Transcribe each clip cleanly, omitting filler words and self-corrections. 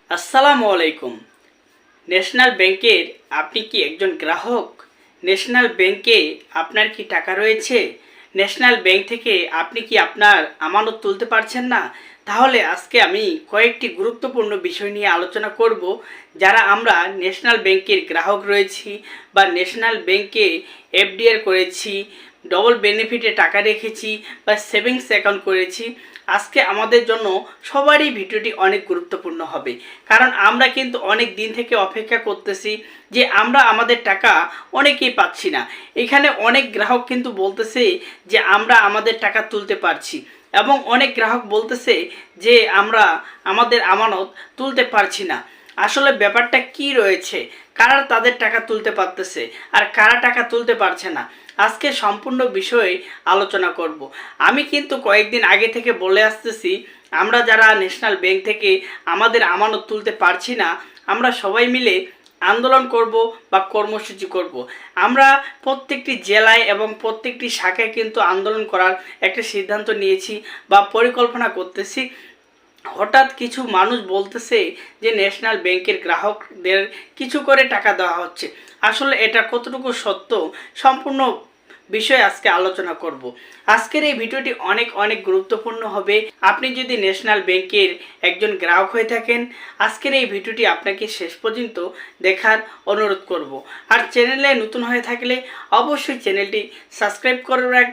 আসসালামু আলাইকুম। ন্যাশনাল ব্যাংকের আপনি কি একজন গ্রাহক? ন্যাশনাল ব্যাংকে আপনার কি টাকা রয়েছে? ন্যাশনাল ব্যাংক থেকে আপনি কি আপনার আমানত তুলতে পারছেন না? তাহলে আজকে আমি কয়েকটি গুরুত্বপূর্ণ বিষয় নিয়ে আলোচনা করব। যারা আমরা ন্যাশনাল ব্যাংকের গ্রাহক রয়েছি বা ন্যাশনাল ব্যাংকে এফডিআর করেছি, ডবল বেনিফিটে টাকা রেখেছি বা সেভিংস অ্যাকাউন্ট করেছি, আজকে আমাদের জন্য সবারই ভিডিওটি অনেক গুরুত্বপূর্ণ হবে। কারণ আমরা কিন্তু অনেক দিন থেকে অপেক্ষা করতেছি যে আমরা আমাদের টাকা অনেকেই পাচ্ছি না। এখানে অনেক গ্রাহক কিন্তু বলতেছে যে আমরা আমাদের টাকা তুলতে পারছি, এবং অনেক গ্রাহক বলতেছে যে আমরা আমাদের আমানত তুলতে পারছি না। আসলে ব্যাপারটা কি রয়েছে? কারা তাদের টাকা তুলতে পারতেছে আর কারা টাকা তুলতে পারছে না, আজকে সম্পূর্ণ বিষয়ে আলোচনা করব। আমি কিন্তু কয়েকদিন আগে থেকে বলে আসতেছি, আমরা যারা ন্যাশনাল ব্যাংক থেকে আমাদের আমানত তুলতে পারছি না, আমরা সবাই মিলে আন্দোলন করব বা কর্মসূচি করব। আমরা প্রত্যেকটি জেলায় এবং প্রত্যেকটি শাখায় কিন্তু আন্দোলন করার একটা সিদ্ধান্ত নিয়েছি বা পরিকল্পনা করতেছি। হঠাৎ কিছু মানুষ বলতেছে যে ন্যাশনাল ব্যাংকের গ্রাহকদের কিছু করে টাকা দেওয়া হচ্ছে। আসলে এটা কতটুকু সত্য, সম্পূর্ণ বিষয়ে আজকে আলোচনা করব। আজকের এই ভিডিওটি অনেক অনেক গুরুত্বপূর্ণ হবে। আপনি যদি ন্যাশনাল ব্যাংকের একজন গ্রাহক হয়ে থাকেন, আজকের এই ভিডিওটি আপনাকে শেষ পর্যন্ত দেখার অনুরোধ করব। আর চ্যানেলে নতুন হয়ে থাকলে অবশ্যই চ্যানেলটি সাবস্ক্রাইব করে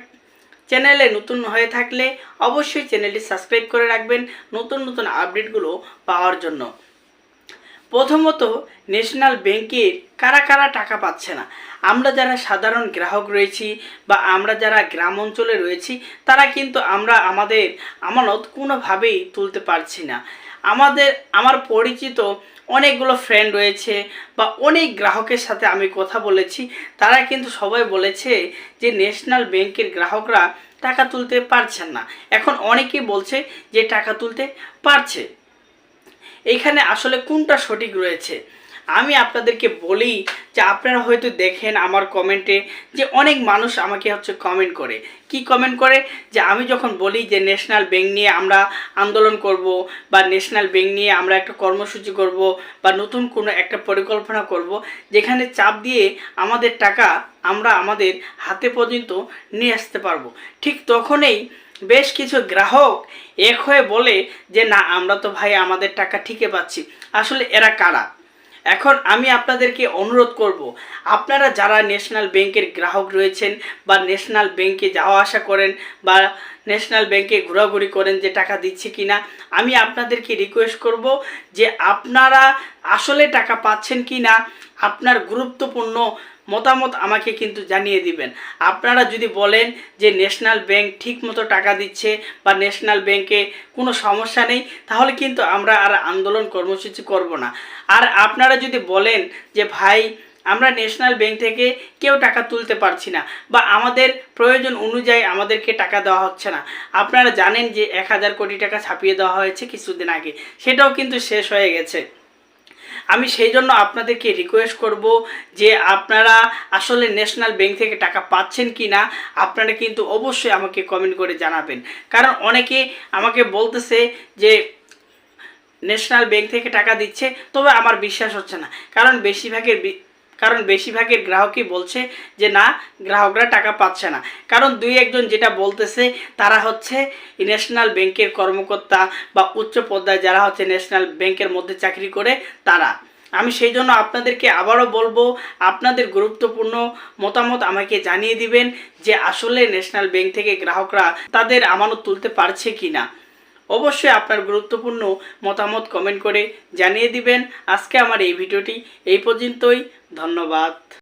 চ্যানেলে নতুন হয়ে থাকলে অবশ্যই চ্যানেলটি সাবস্ক্রাইব করে রাখবেন নতুন নতুন আপডেটগুলো পাওয়ার জন্য। প্রথমত, ন্যাশনাল ব্যাংকের কারা কারা টাকা পাচ্ছে না। আমরা যারা সাধারণ গ্রাহক রয়েছি বা আমরা যারা গ্রাম অঞ্চলে রয়েছি, তারা কিন্তু আমরা আমাদের আমানত কোনোভাবেই তুলতে পারছি না। আমার পরিচিত অনেকগুলো ফ্রেন্ড রয়েছে বা অনেক গ্রাহকের সাথে আমি কথা বলেছি, তারা কিন্তু সবাই বলেছে যে ন্যাশনাল ব্যাংকের গ্রাহকরা টাকা তুলতে পারছেন না। এখন অনেকেই বলছে যে টাকা তুলতে পারছে। এইখানে আসলে কোনটা সঠিক রয়েছে আমি আপনাদেরকে বলি যে আপনারা হয়তো দেখেন আমার কমেন্টে যে অনেক মানুষ আমাকে কমেন্ট করে। কি কমেন্ট করে? যে আমি যখন বলি যে ন্যাশনাল ব্যাংক নিয়ে আমরা আন্দোলন করব বা ন্যাশনাল ব্যাংক নিয়ে আমরা একটা কর্মসূচি করব বা নতুন কোনো একটা পরিকল্পনা করব যেখানে চাপ দিয়ে আমাদের টাকা আমরা আমাদের হাতে পর্যন্ত নিয়ে আসতে পারবো, ঠিক তখনই বেশ কিছু গ্রাহক এক হয়ে বলে যে না, আমরা তো ভাই আমাদের টাকা ঠিকই পাচ্ছি। আসলে এরা কারা? এখন আমি আপনাদেরকে অনুরোধ করব, আপনারা যারা ন্যাশনাল ব্যাংকের গ্রাহক রয়েছেন বা ন্যাশনাল ব্যাংকে যাওয়া আসা করেন বা ন্যাশনাল ব্যাংকে ঘোরাঘুরি করেন যে টাকা দিচ্ছে কি না, আমি আপনাদেরকে রিকোয়েস্ট করব যে আপনারা আসলে টাকা পাচ্ছেন কি না আপনার গুরুত্বপূর্ণ মতামত আমাকে কিন্তু জানিয়ে দিবেন। আপনারা যদি বলেন যে ন্যাশনাল ব্যাংক ঠিক মতো টাকা দিচ্ছে বা ন্যাশনাল ব্যাংকে কোনো সমস্যা নেই, তাহলে কিন্তু আমরা আর আন্দোলন কর্মসূচি করব না। আর আপনারা যদি বলেন যে ভাই আমরা ন্যাশনাল ব্যাংক থেকে কেউ টাকা তুলতে পারছি না বা আমাদের প্রয়োজন অনুযায়ী আমাদেরকে টাকা দেওয়া হচ্ছে না, আপনারা জানেন যে 1000 কোটি টাকা ছাপিয়ে দেওয়া হয়েছে কিছুদিন আগে, সেটাও কিন্তু শেষ হয়ে গেছে। আমি সেই জন্য আপনাদেরকে রিকোয়েস্ট করব যে আপনারা আসলে ন্যাশনাল ব্যাংক থেকে টাকা পাচ্ছেন কি না আপনারা কিন্তু অবশ্যই আমাকে কমেন্ট করে জানাবেন। কারণ অনেকে আমাকে বলতেছে যে ন্যাশনাল ব্যাংক থেকে টাকা দিচ্ছে, তবে আমার বিশ্বাস হচ্ছে না। কারণ বেশিরভাগের গ্রাহকই বলছে যে না, গ্রাহকরা টাকা পাচ্ছে না। কারণ দুই একজন যেটা বলতেছে তারা ন্যাশনাল ব্যাংকের কর্মকর্তা বা উচ্চ পর্যায়ে যারা ন্যাশনাল ব্যাংকের মধ্যে চাকরি করে তারা। আমি সেই জন্য আপনাদেরকে আবারও বলবো, আপনাদের গুরুত্বপূর্ণ মতামত আমাকে জানিয়ে দিবেন যে আসলে ন্যাশনাল ব্যাংক থেকে গ্রাহকরা তাদের আমানত তুলতে পারছে কি না। অবশ্যই আপনার গুরুত্বপূর্ণ মতামত কমেন্ট করে জানিয়ে দিবেন। আজকে আমার এই ভিডিওটি এই পর্যন্তই। ধন্যবাদ।